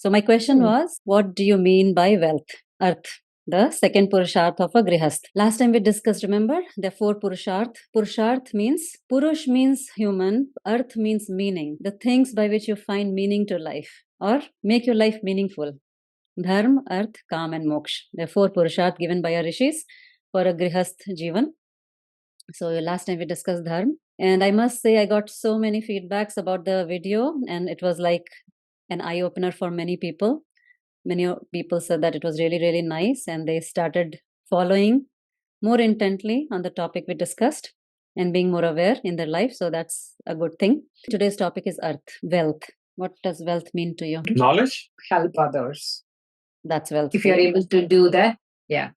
So my question was, what do you mean by wealth? Arth, the second Purusharth of a Grihast. Last time we discussed, remember, the four Purusharth. Purusharth means, Purush means human, Arth means meaning, the things by which you find meaning to life or make your life meaningful. Dharma, Arth, Kam and Moksha. The four Purusharth given by our rishis for a Grihast Jivan. So last time we discussed Dharma, and I must say I got so many feedbacks about the video, and it was like an eye-opener for many people. Many people said that it was really, really nice, and they started following more intently on the topic we discussed and being more aware in their life. So that's a good thing. Today's topic is Arth, wealth. What does wealth mean to you? Knowledge, help others. That's wealth. If you're able to do that, yeah,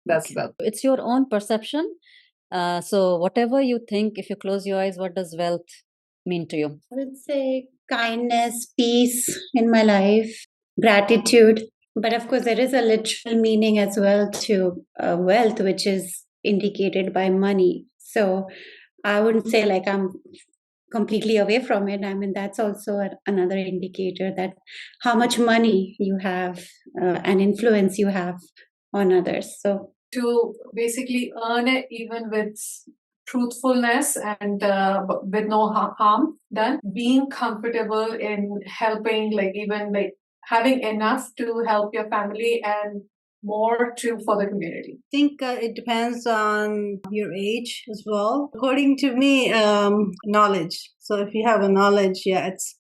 that's wealth. It's your own perception. So whatever you think, if you close your eyes, what does wealth mean to you? I would say kindness, peace in my life, gratitude. But of course, there is a literal meaning as well to wealth, which is indicated by money. So I wouldn't say like I'm completely away from it. I mean, that's also another indicator that how much money you have and influence you have on others. So to basically earn it even with truthfulness and with no harm done, being comfortable in helping, like even like having enough to help your family and more for the community. I think it depends on your age as well. According to me, knowledge. So if you have a knowledge, yeah, it's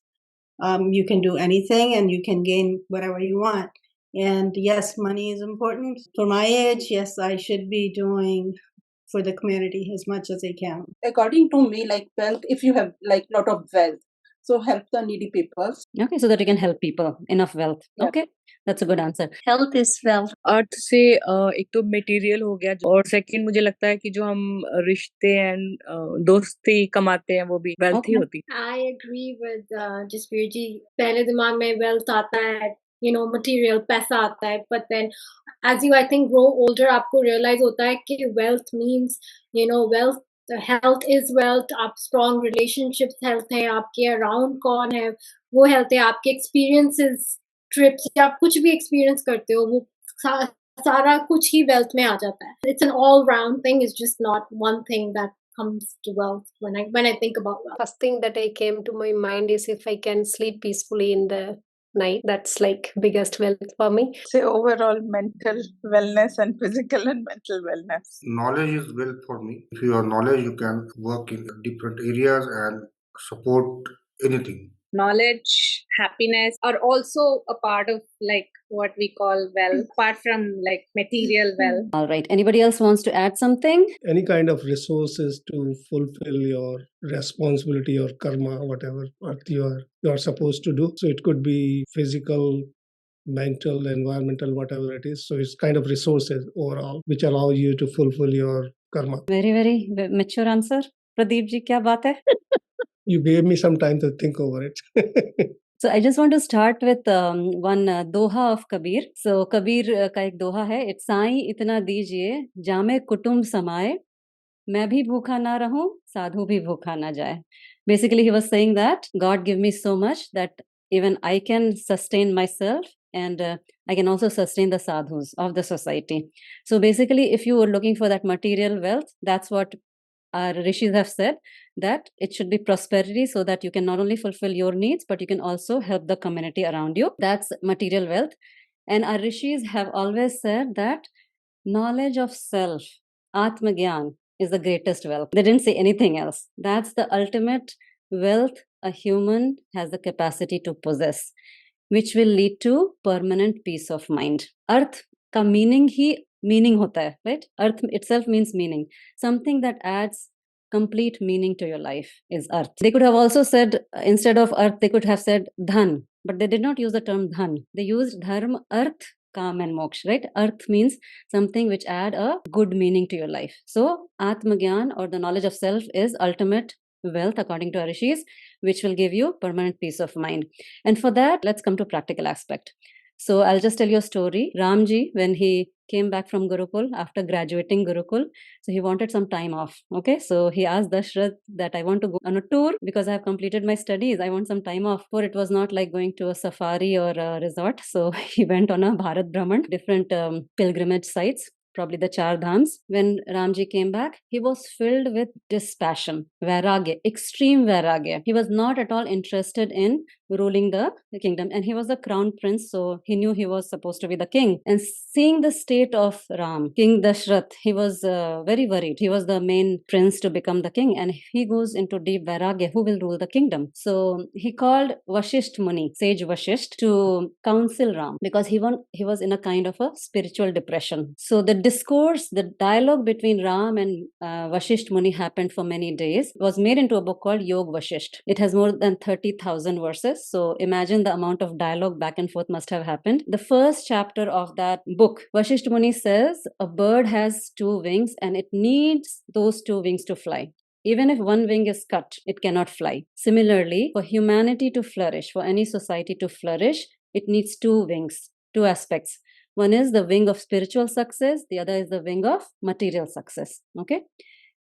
you can do anything and you can gain whatever you want. And yes, money is important. For my age, yes, I should be doing for the community as much as I can. According to me, like wealth, if you have like lot of wealth, so help the needy people. Okay, so that you can help people, enough wealth. Yeah. Okay, that's a good answer. health is wealth. अर्थ से एक तो material हो गया और second मुझे लगता है कि जो हम रिश्ते एंड दोस्ती कमाते हैं वो भी वेल्थ ही Okay. होती है. I agree with Jasbir ji. पहले दिमाग में wealth आता है, material पैसा आता है, but then as you I think grow older आपको realize होता है कि wealth means wealth, health is wealth. आप strong relationships health है, आपके around कौन है वो health है, आपके experiences trips या आप कुछ भी experience करते हो वो सारा कुछ ही wealth में आ जाता है. It's an all round thing. It's just not one thing that comes to wealth when I think about wealth. First thing that I came to my mind is if I can sleep peacefully in the night, that's like biggest wealth for me. Say overall mental wellness and physical and mental wellness. Knowledge is wealth for me. If you have knowledge, you can work in different areas and support anything. Knowledge, happiness are also a part of like what we call wealth, apart from like material wealth. All right. Anybody else wants to add something? Any kind of resources to fulfill your responsibility or karma, whatever you are supposed to do. So it could be physical, mental, environmental, whatever it is. So it's kind of resources overall which allow you to fulfill your karma. Very, very mature answer. Pradeep ji, kya baat hai? You gave me some time to think over it. So I just want to start with one doha of Kabir. So Kabir का एक दोहा है, it's Sai इतना दीजिए जामे कुटुंब समाए मैं भी भूखा ना रहूं साधु भी भूखा ना जाए. Basically he was saying that God give me so much that even I can sustain myself and I can also sustain the sadhus of the society. So basically if you were looking for that material wealth, that's what our rishis have said, that it should be prosperity so that you can not only fulfill your needs, but you can also help the community around you. That's material wealth. And our rishis have always said that knowledge of self, Atma Gyan, is the greatest wealth. They didn't say anything else. That's the ultimate wealth a human has the capacity to possess, which will lead to permanent peace of mind. Arth ka meaning hi meaning hota hai, right? Arth itself means meaning. Something that adds complete meaning to your life is arth. They could have also said, instead of arth, they could have said dhan, but they did not use the term dhan. They used dharma, arth, kam and moksha, right? Arth means something which add a good meaning to your life. So Atma Gyan or the knowledge of self is ultimate wealth according to our rishis, which will give you permanent peace of mind. And for that, let's come to practical aspect. So I'll just tell you a story. Ramji, when he came back from Gurukul after graduating Gurukul, so he wanted some time off. Okay, so he asked Dashrath that I want to go on a tour because I have completed my studies. I want some time off. For it was not like going to a safari or a resort. So he went on a Bharat Brahman, different pilgrimage sites, probably the Char Dhams. When Ramji came back, he was filled with dispassion, vairagya, extreme vairagya. He was not at all interested in ruling the kingdom, and he was the crown prince, so he knew he was supposed to be the king. And seeing the state of Ram, King Dashrath, he was very worried. He was the main prince to become the king, and if he goes into deep vairagya, who will rule the kingdom? So he called Vashisht Muni, sage Vashisht, to counsel Ram, because he was in a kind of a spiritual depression. So the discourse, the dialogue between Ram and Vashisht Muni happened for many days. It was made into a book called Yog Vashisht. It has more than 30,000 verses. So imagine the amount of dialogue back and forth must have happened. The first chapter of that book, Vashisht Muni says a bird has two wings and it needs those two wings to fly. Even if one wing is cut, it cannot fly. Similarly, for humanity to flourish, for any society to flourish, it needs two wings, two aspects. One is the wing of spiritual success, the other is the wing of material success. Okay?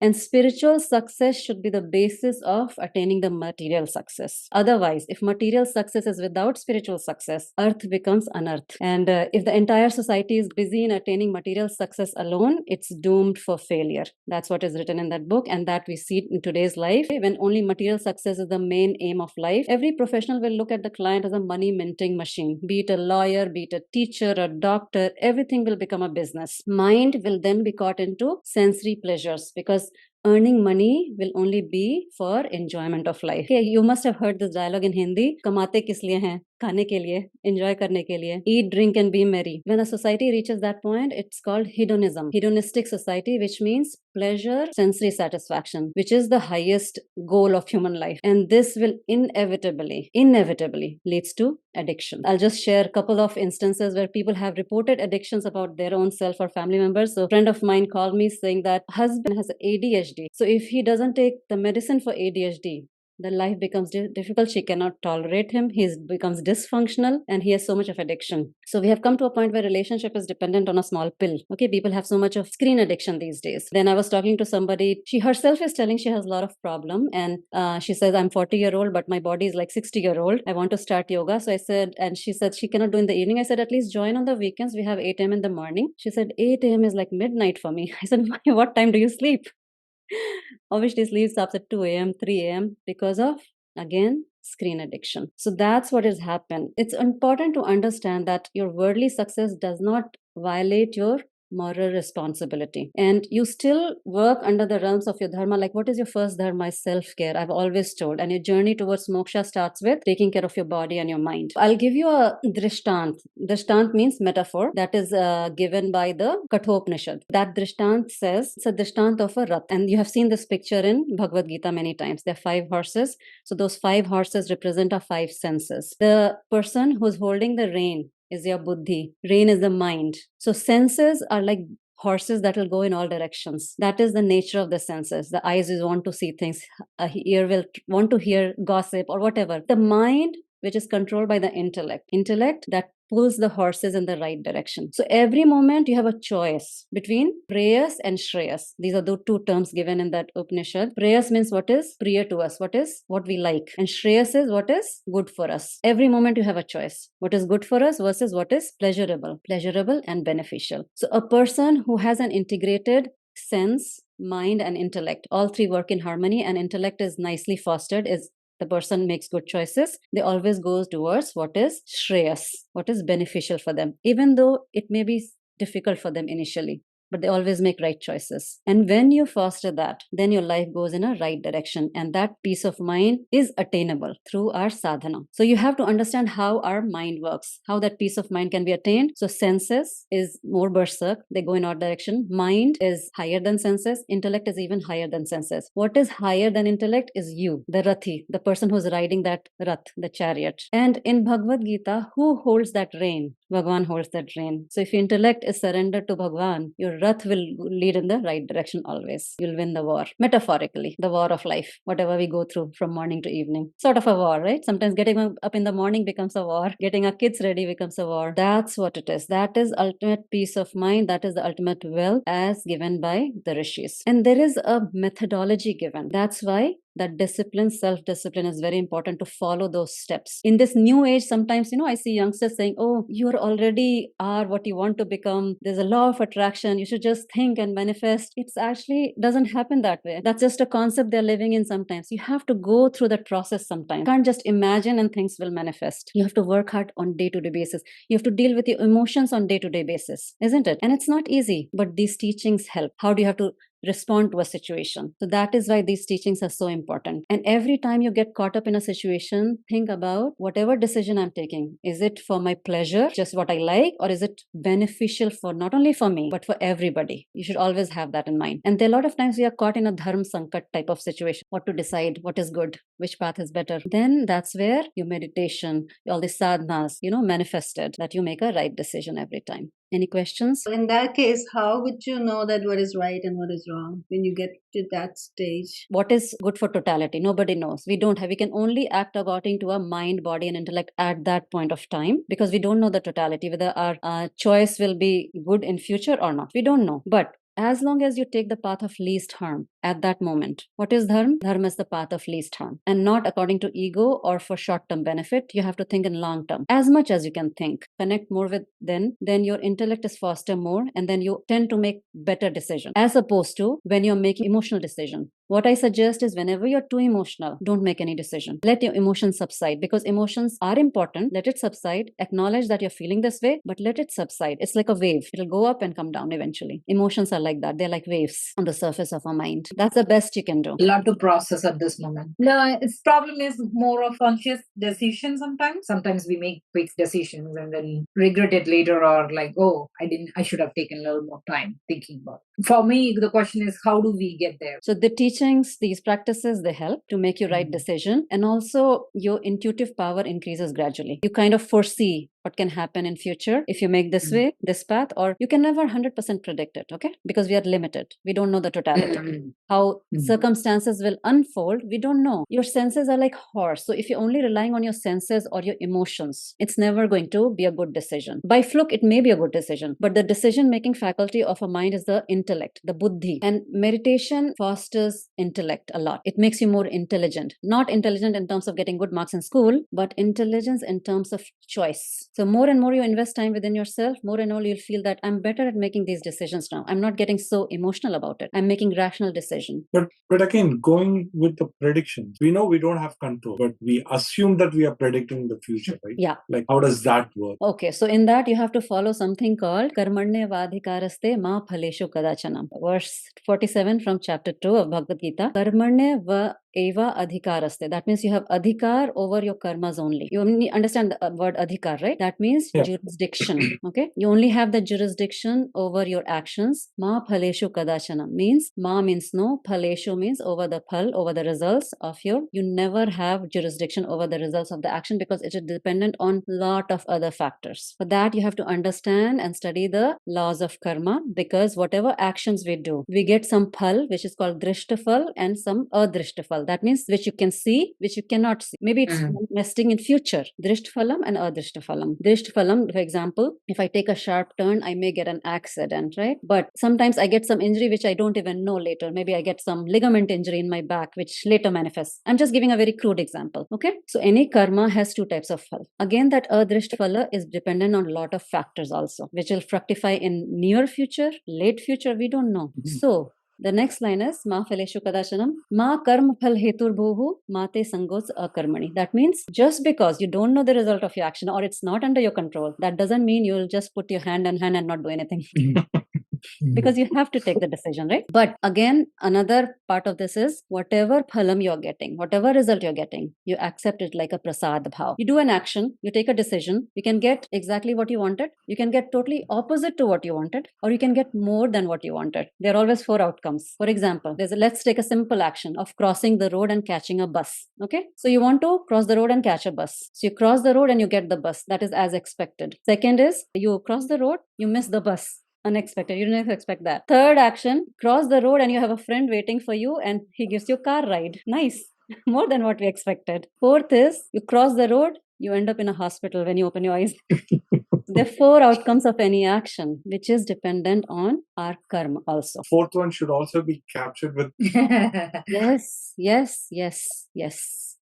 And spiritual success should be the basis of attaining the material success. Otherwise, if material success is without spiritual success, earth becomes unearth. And if the entire society is busy in attaining material success alone, it's doomed for failure. That's what is written in that book, and that we see in today's life. When only material success is the main aim of life, every professional will look at the client as a money minting machine. Be it a lawyer, be it a teacher, a doctor, everything will become a business. Mind will then be caught into sensory pleasures, because earning money will only be for enjoyment of life. Okay, you must have heard this dialogue in Hindi. Kamate kis liye hain? खाने के लिए, enjoy करने के लिए. Eat, drink and be merry. When a society reaches that point, it's called hedonism. Hedonistic society, which means pleasure, sensory satisfaction, which is the highest goal of human life. And this will inevitably leads to addiction. I'll just share a couple of instances where people have reported addictions about their own self or family members. So a friend of mine called me saying that husband has ADHD. So if he doesn't take the medicine for ADHD, the life becomes difficult. She cannot tolerate him. He becomes dysfunctional and he has so much of addiction. So we have come to a point where relationship is dependent on a small pill. Okay, people have so much of screen addiction these days. Then I was talking to somebody. She herself is telling she has a lot of problem, and she says, I'm 40-year-old, but my body is like 60-year-old. I want to start yoga. So I said, and she said she cannot do in the evening. I said, at least join on the weekends. We have 8 a.m. in the morning. She said, 8 a.m. is like midnight for me. I said, what time do you sleep? Obviously sleeps up at 2 a.m., 3 a.m. because of, again, screen addiction. So that's what has happened. It's important to understand that your worldly success does not violate your moral responsibility, and you still work under the realms of your dharma. Like, what is your first dharma? Self-care. I've always told, and your journey towards moksha starts with taking care of your body and your mind. I'll give you a drishtant. Drishtant means metaphor, that is given by the Kathopanishad. That drishtant says, it's a drishtant of a rath, and you have seen this picture in Bhagavad Gita many times. There are 5 horses. So those 5 horses represent our 5 senses. The person who's holding the rein is your buddhi. Rain is the mind. So senses are like horses that will go in all directions. That is the nature of the senses. The eyes will want to see things. Ear will want to hear gossip or whatever. The mind, which is controlled by the intellect that pulls the horses in the right direction. So every moment you have a choice between preyas and shreyas. These are the 2 terms given in that Upanishad. Preyas means what is priya to us, what we like. And shreyas is what is good for us. Every moment you have a choice. What is good for us versus what is pleasurable and beneficial. So a person who has an integrated sense, mind and intellect, all 3 work in harmony, and intellect is nicely fostered, is the person makes good choices. They always go towards what is shreyas, what is beneficial for them, even though it may be difficult for them initially. But they always make right choices. And when you foster that, then your life goes in a right direction. And that peace of mind is attainable through our sadhana. So you have to understand how our mind works, how that peace of mind can be attained. So senses is more berserk. They go in our direction. Mind is higher than senses. Intellect is even higher than senses. What is higher than intellect is you, the rathi, the person who's riding that rath, the chariot. And in Bhagavad Gita, who holds that rein? Bhagwan holds that rein. So if your intellect is surrendered to Bhagwan, your Rath will lead in the right direction always. You'll win the war. Metaphorically, the war of life, whatever we go through from morning to evening. Sort of a war, right? Sometimes getting up in the morning becomes a war. Getting our kids ready becomes a war. That's what it is. That is ultimate peace of mind. That is the ultimate wealth as given by the rishis. And there is a methodology given. That's why that discipline, self-discipline is very important to follow those steps. In this new age, sometimes, I see youngsters saying, oh, you already are what you want to become. There's a law of attraction. You should just think and manifest. It's actually doesn't happen that way. That's just a concept they're living in sometimes. You have to go through that process sometimes. You can't just imagine and things will manifest. You have to work hard on day-to-day basis. You have to deal with your emotions on day-to-day basis, isn't it? And it's not easy, but these teachings help. How do you have to respond to a situation? So that is why these teachings are so important. And every time you get caught up in a situation, think about whatever decision I'm taking. Is it for my pleasure, just what I like, or is it beneficial for not only for me, but for everybody? You should always have that in mind. And there are a lot of times we are caught in a dharma sankat type of situation. What to decide, what is good, which path is better. Then that's where your meditation, all the sadhanas, manifested, that you make a right decision every time. Any questions? In that case, how would you know that what is right and what is wrong when you get to that stage? What is good for totality? Nobody knows. We can only act according to our mind, body, and intellect at that point of time, because we don't know the totality, whether our choice will be good in future or not. We don't know. But as long as you take the path of least harm at that moment. What is dharma? Dharma is the path of least harm, and not according to ego or for short-term benefit. You have to think in long term. As much as you can think, connect more with then your intellect is faster more, and then you tend to make better decisions, as opposed to when you're making emotional decision. What I suggest is whenever you're too emotional, don't make any decision. Let your emotions subside, because emotions are important. Let it subside. Acknowledge that you're feeling this way, but let it subside. It's like a wave. It'll go up and come down eventually. Emotions are like that. They're like waves on the surface of our mind. That's the best you can do. A lot to process at this moment. No, its problem is more of conscious decision sometimes. Sometimes we make quick decisions and then regret it later, or like, oh, I should have taken a little more time thinking about it. For me, the question is, how do we get there? So the teachings, these practices, they help to make you right decision, and also your intuitive power increases gradually. You kind of foresee what can happen in future if you make this way, this path, or you can never 100% predict it, okay? Because we are limited. We don't know the totality. How circumstances will unfold, we don't know. Your senses are like horse. So if you're only relying on your senses or your emotions, it's never going to be a good decision. By fluke, it may be a good decision, but the decision-making faculty of a mind is the intellect, the buddhi. And meditation fosters intellect a lot. It makes you more intelligent. Not intelligent in terms of getting good marks in school, but intelligence in terms of choice. So more and more you invest time within yourself, more and more you'll feel that I'm better at making these decisions now. I'm not getting so emotional about it. I'm making rational decisions. But again, going with the predictions, we know we don't have control, but we assume that we are predicting the future, right? Yeah. Like, how does that work? Okay, so in that you have to follow something called Karmarne Vadhikaraste Ma Phaleshu Kadachanam. Verse 47 from chapter 2 of Bhagavad Gita. Karmarne Va Eva Adhikaraste. That means you have adhikar over your karmas only. You only understand the word adhikar, right? That means jurisdiction. Okay? You only have the jurisdiction over your actions. Ma Phaleshu Kadachanam means Ma means no, Phaleshu means over the phal, over the results of your. You never have jurisdiction over the results of the action, because it is dependent on lot of other factors. For that, you have to understand and study the laws of karma, because whatever actions we do, we get some phal, which is called drishtafal, and some adrishtafal. That means which you can see, which you cannot see. Maybe it's nesting in future. Drishtphalam and adrishtphalam. Drishtphalam, for example, if I take a sharp turn, I may get an accident, right? But sometimes I get some injury which I don't even know later. Maybe I get some ligament injury in my back which later manifests. I'm just giving a very crude example, okay? So any karma has two types of phal. Again, that adrishtphala is dependent on a lot of factors also, which will fructify in near future, late future, we don't know. So the next line is Ma Phaleshu Kadachanam Ma Karma Phal Hetur Bhuhu Mate Sangos Akarmani. That means just because you don't know the result of your action or it's not under your control, that doesn't mean you'll just put your hand in hand and not do anything. because you have to take the decision, right? But again, another part of this is whatever phalam you're getting, whatever result you're getting, you accept it like a prasad bhav. You do an action, you take a decision, you can get exactly what you wanted, you can get totally opposite to what you wanted, or you can get more than what you wanted. There are always 4 outcomes. For example, let's take a simple action of crossing the road and catching a bus. Okay, so you want to cross the road and catch a bus. So you cross the road and you get the bus. That is as expected. Second is you cross the road, you miss the bus. Unexpected. You didn't expect that. Third action, cross the road and you have a friend waiting for you and he gives you a car ride. Nice. More than what we expected. Fourth is you cross the road, you end up in a hospital when you open your eyes. There are 4 outcomes of any action, which is dependent on our karma also. Fourth one should also be captured with. Yes.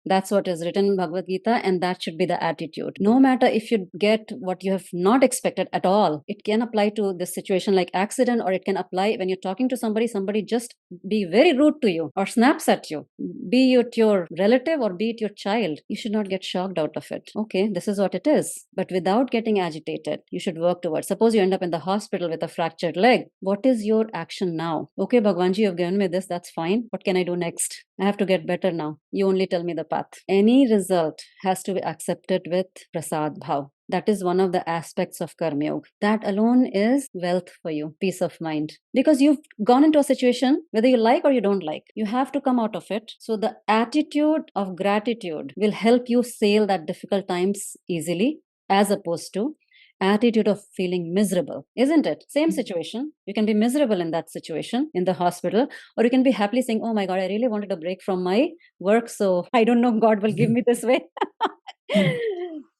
That's what is written in Bhagavad Gita, and that should be the attitude. No matter if you get what you have not expected at all, it can apply to this situation like accident, or it can apply when you're talking to somebody just be very rude to you or snaps at you, be it your relative or be it your child. You should not get shocked out of it. Okay, this is what it is. But without getting agitated, you should work towards. Suppose you end up in the hospital with a fractured leg. What is your action now? Okay, Bhagwanji, you've given me this. That's fine. What can I do next? I have to get better now. You only tell me the path. Any result has to be accepted with prasad bhav. That is one of the aspects of Karma Yoga. That alone is wealth for you, peace of mind. Because you've gone into a situation, whether you like or you don't like, you have to come out of it. So the attitude of gratitude will help you sail that difficult times easily, as opposed to attitude of feeling miserable, isn't it? Same situation. You can be miserable in that situation in the hospital, or you can be happily saying, oh my God, I really wanted a break from my work, so I don't know, God will give me this way.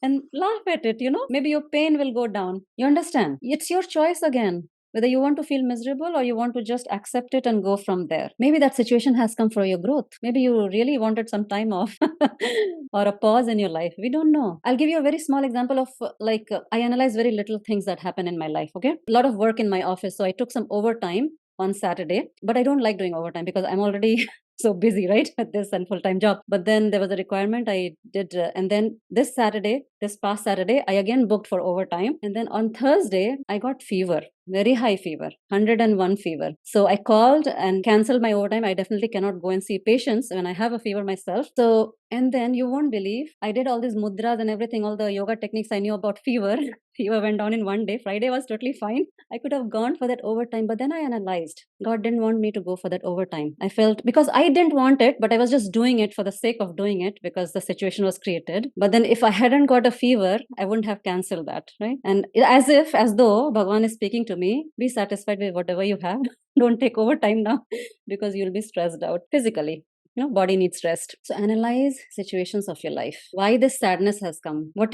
And laugh at it, maybe your pain will go down. You understand? It's your choice again, whether you want to feel miserable or you want to just accept it and go from there. Maybe that situation has come for your growth. Maybe you really wanted some time off or a pause in your life. We don't know. I'll give you a very small example of I analyze very little things that happen in my life. Okay. A lot of work in my office. So I took some overtime on Saturday, but I don't like doing overtime because I'm already so busy, right, with this and full-time job. But then there was a requirement I did. And then this past Saturday, I again booked for overtime. And then on Thursday, I got fever, very high fever, 101 fever. So I called and canceled my overtime. I definitely cannot go and see patients when I have a fever myself. So, and then you won't believe, I did all these mudras and everything, all the yoga techniques I knew about fever. Fever went down in one day. Friday was totally fine. I could have gone for that overtime, but then I analyzed. God didn't want me to go for that overtime. I felt, because I didn't want it, but I was just doing it for the sake of doing it because the situation was created. But then if I hadn't got a fever, I wouldn't have cancelled that, right? And as though Bhagwan is speaking to me, be satisfied with whatever you have. Don't take overtime now because you'll be stressed out physically. Body needs rest. So analyze situations of your life. Why this sadness has come? What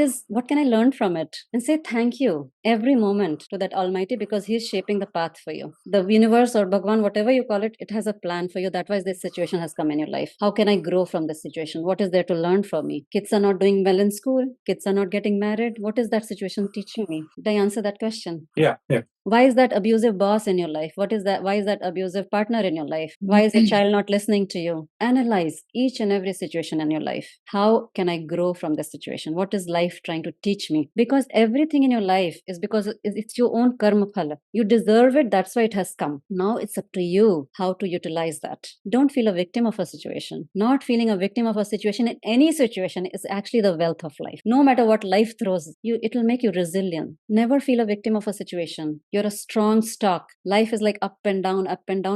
can I learn from it? And say thank you every moment to that Almighty, because He's shaping the path for you. The universe or Bhagwan, whatever you call it, it has a plan for you. That's why this situation has come in your life. How can I grow from this situation? What is there to learn from me? Kids are not doing well in school. Kids are not getting married. What is that situation teaching me? Did I answer that question? Yeah. Why is that abusive boss in your life? Why is that abusive partner in your life? Why is your child not listening to you? Analyze each and every situation in your life. How can I grow from this situation? What is life trying to teach me? Because everything in your life is because it's your own karma phala. You deserve it. That's why it has come. Now it's up to you how to utilize that. Don't feel a victim of a situation. Not feeling a victim of a situation in any situation is actually the wealth of life. No matter what life throws you, it will make you resilient. Never feel a victim of a situation. You're a strong stock. Life is like up and down,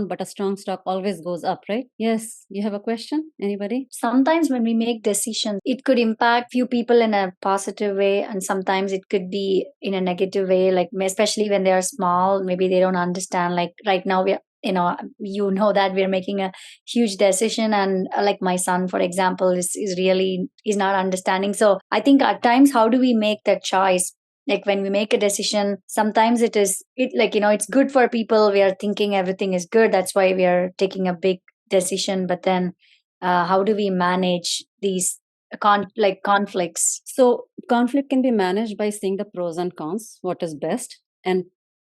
but a strong stock always goes up, right? Yes. You have a question? Anybody? Sometimes when we make decisions, it could impact few people in a positive way, and sometimes it could be in a negative way, like especially when they are small, maybe they don't understand. Like right now we are, that we're making a huge decision, and like my son, for example, is not understanding. So I think at times, how do we make that choice? Like when we make a decision, sometimes it's good for people. We are thinking everything is good. That's why we are taking a big decision. But then how do we manage these conflicts? So conflict can be managed by seeing the pros and cons, what is best, and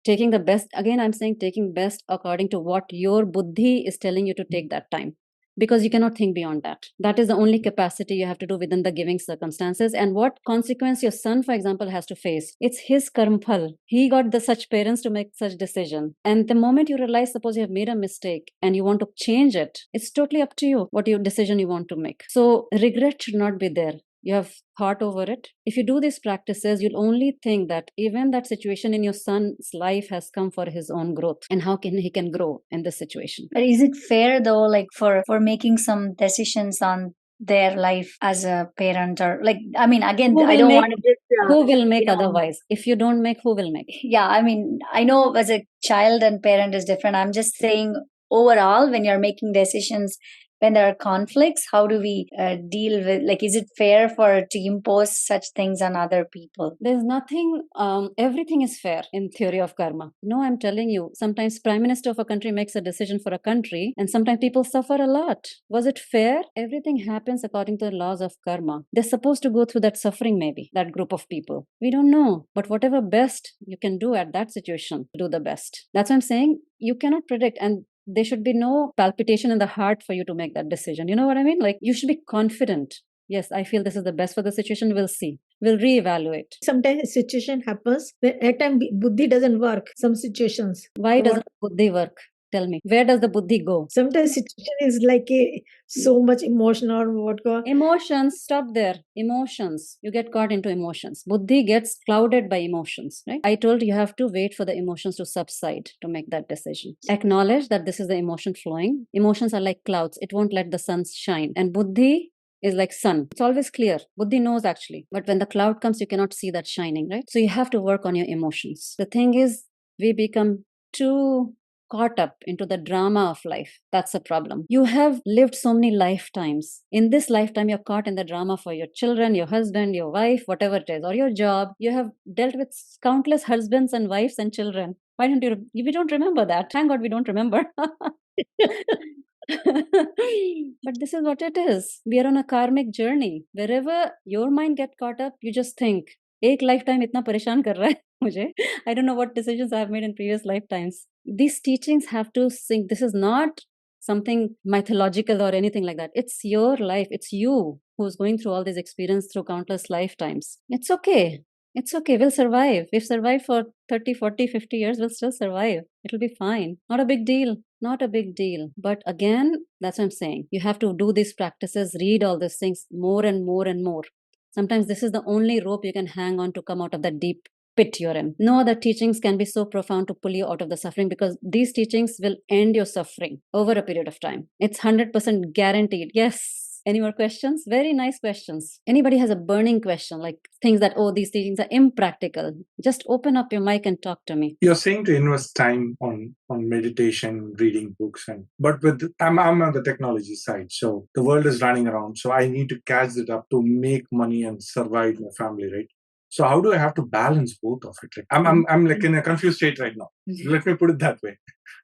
taking the best. Again, I'm saying taking best according to what your buddhi is telling you to take that time. because you cannot think beyond that. That is the only capacity you have to do within the giving circumstances. And what consequence your son, for example, has to face, it's his karmphal. He got the such parents to make such decision. And the moment you realize, suppose you have made a mistake and you want to change it, it's totally up to you what your decision you want to make. So regret should not be there. You have thought over it. If you do these practices, you'll only think that even that situation in your son's life has come for his own growth, and how can he can grow in this situation. But is it fair though, like for making some decisions on their life as a parent, or like, I mean, again, I don't want to just who will make otherwise? If you don't make, who will make? Yeah, I mean, I know as a child and parent is different. I'm just saying overall, when you're making decisions, when there are conflicts, how do we deal with, like, is it fair to impose such things on other people? There's nothing, everything is fair in theory of karma. No, I'm telling you, sometimes prime minister of a country makes a decision for a country and sometimes people suffer a lot. Was it fair? Everything happens according to the laws of karma. They're supposed to go through that suffering, maybe, that group of people. We don't know. But whatever best you can do at that situation, do the best. That's what I'm saying. You cannot predict, and there should be no palpitation in the heart for you to make that decision. You know what I mean? Like, you should be confident. Yes, I feel this is the best for the situation. We'll see. We'll reevaluate. Sometimes a situation happens when at time buddhi doesn't work. Some situations. Why doesn't buddhi work? Tell me. Where does the buddhi go? Sometimes situation is like so much emotion or what. Emotions, stop there. Emotions. You get caught into emotions. Buddhi gets clouded by emotions, right? I told you have to wait for the emotions to subside to make that decision. Acknowledge that this is the emotion flowing. Emotions are like clouds. It won't let the sun shine. And buddhi is like sun. It's always clear. Buddhi knows actually. But when the cloud comes, you cannot see that shining, right? So you have to work on your emotions. The thing is, we become too caught up into the drama of life. That's a problem. You have lived so many lifetimes. In this lifetime, you're caught in the drama for your children, your husband, your wife, whatever it is, or your job. You have dealt with countless husbands and wives and children. Why don't you? We don't remember that. Thank God we don't remember. But this is what it is. We are on a karmic journey. Wherever your mind get caught up, you just think, एक lifetime इतना परेशान कर रहा है मुझे. I don't know what decisions I have made in previous lifetimes. These teachings have to sink. This is not something mythological or anything like that. It's your life. It's you who's going through all this experience through countless lifetimes. It's okay. It's okay. We'll survive. We've survived for 30, 40, 50 years. We'll still survive. It'll be fine. Not a big deal. Not a big deal. But again, that's what I'm saying. You have to do these practices, read all these things more and more and more. Sometimes this is the only rope you can hang on to come out of that deep pit you're in. No other teachings can be so profound to pull you out of the suffering, because these teachings will end your suffering over a period of time. It's 100% guaranteed. Yes. Any more questions? Very nice questions. Anybody has a burning question, like things that, oh, these teachings are impractical, just open up your mic and talk to me. You're saying to invest time on meditation, reading books, but I'm on the technology side, so the world is running around, so I need to catch it up to make money and survive my family, right? So how do I have to balance both of it? Like, I'm like in a confused state right now. Let me put it that way.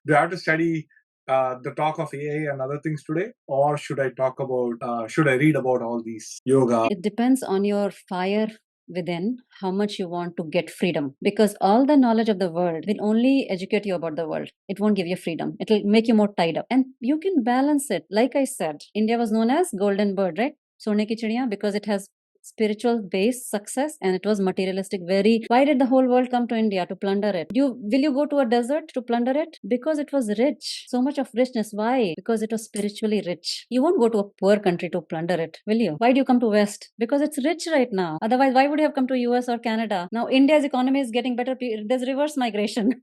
Do I have to study the talk of AI and other things today, or should I talk about? Should I read about all these yoga? It depends on your fire within, how much you want to get freedom, because all the knowledge of the world will only educate you about the world. It won't give you freedom. It will make you more tied up, and you can balance it. Like I said, India was known as golden bird, right? Sone ki chidiya, because it has spiritual based success and it was materialistic. Why did the whole world come to India? To plunder it. Will you go to a desert to plunder it? Because it was rich. So much of richness. Why? Because it was spiritually rich. You won't go to a poor country to plunder it, will you? Why do you come to West? Because it's rich right now. Otherwise, why would you have come to US or Canada? Now India's economy is getting better. There's reverse migration.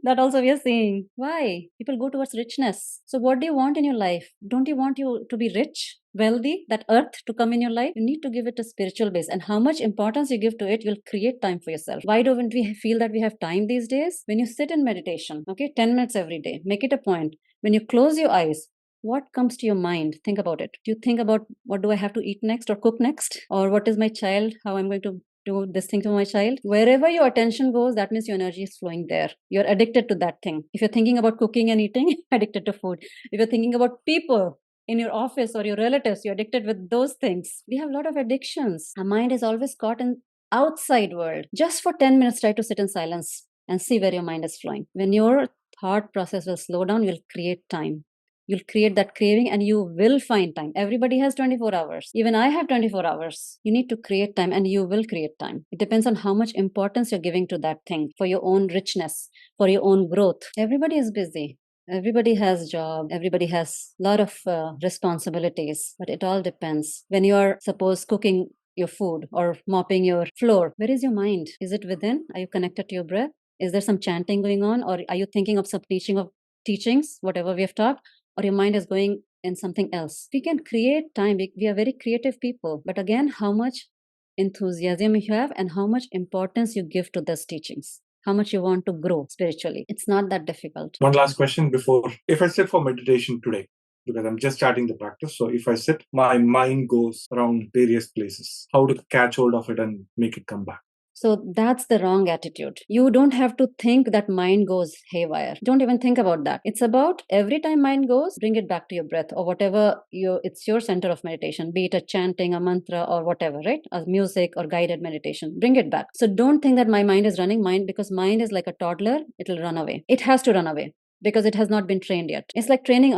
That also we are seeing. Why? People go towards richness. So what do you want in your life? Don't you want you to be rich, wealthy, that earth to come in your life? You need to give it a spiritual base, and how much importance you give to it, you'll create time for yourself. Why don't we feel that we have time these days? When you sit in meditation, okay, 10 minutes every day, make it a point. When you close your eyes, what comes to your mind? Think about it. Do you think about what do I have to eat next or cook next? Or what is my child? How I'm going to do this thing to my child? Wherever your attention goes, that means your energy is flowing there. You're addicted to that thing. If you're thinking about cooking and eating, addicted to food. If you're thinking about people in your office or your relatives, you're addicted with those things. We have a lot of addictions. Our mind is always caught in outside world. Just for 10 minutes, try to sit in silence and see where your mind is flowing. When your thought process will slow down, you'll create time. You'll create that craving and you will find time. Everybody has 24 hours. Even I have 24 hours. You need to create time and you will create time. It depends on how much importance you're giving to that thing for your own richness, for your own growth. Everybody is busy. Everybody has job. Everybody has a lot of responsibilities, but it all depends. When you are, suppose, cooking your food or mopping your floor, where is your mind? Is it within? Are you connected to your breath? Is there some chanting going on, or are you thinking of some teachings, whatever we have taught, or your mind is going in something else? We can create time. We are very creative people, but again, how much enthusiasm you have and how much importance you give to those teachings, how much you want to grow spiritually. It's not that difficult. One last question before, if I sit for meditation today, because I'm just starting the practice, so if I sit, my mind goes around various places. How to catch hold of it and make it come back? So that's the wrong attitude. You don't have to think that mind goes haywire. Don't even think about that. It's about every time mind goes, bring it back to your breath or whatever it's your center of meditation, be it a chanting, a mantra or whatever, right? A music or guided meditation. Bring it back. So don't think that my mind is running because mind is like a toddler. It'll run away. It has to run away because it has not been trained yet. It's like training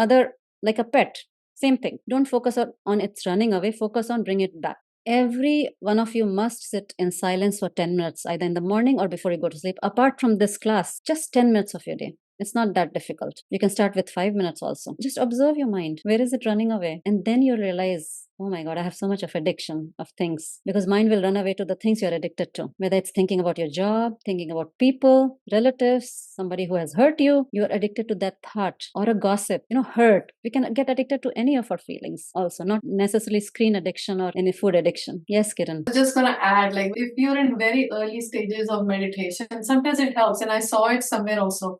like a pet. Same thing. Don't focus on its running away. Focus on bring it back. Every one of you must sit in silence for 10 minutes, either in the morning or before you go to sleep. Apart from this class, just 10 minutes of your day. It's not that difficult. You can start with 5 minutes also. Just observe your mind. Where is it running away? And then you'll realize, oh my God, I have so much of addiction of things. Because mind will run away to the things you're addicted to. Whether it's thinking about your job, thinking about people, relatives, somebody who has hurt you, you're addicted to that thought. Or a gossip, hurt. We can get addicted to any of our feelings also, not necessarily screen addiction or any food addiction. Yes, Kiran. I'm just going to add, like, if you're in very early stages of meditation, sometimes it helps. And I saw it somewhere also.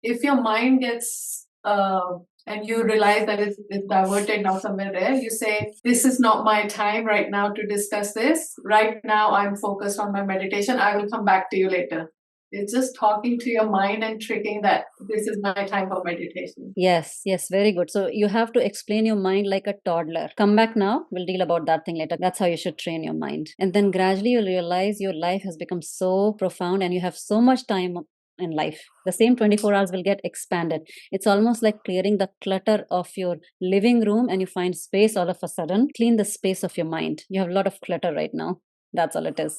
If your mind gets, and you realize that it's diverted now somewhere there, you say, this is not my time right now to discuss this. Right now, I'm focused on my meditation. I will come back to you later. It's just talking to your mind and tricking that this is my time for meditation. Yes, very good. So you have to explain your mind like a toddler. Come back now. We'll deal about that thing later. That's how you should train your mind. And then gradually you'll realize your life has become so profound and you have so much time in life. The same 24 hours will get expanded. It's almost like clearing the clutter of your living room and you find space all of a sudden. Clean the space of your mind. You have a lot of clutter right now. That's all it is.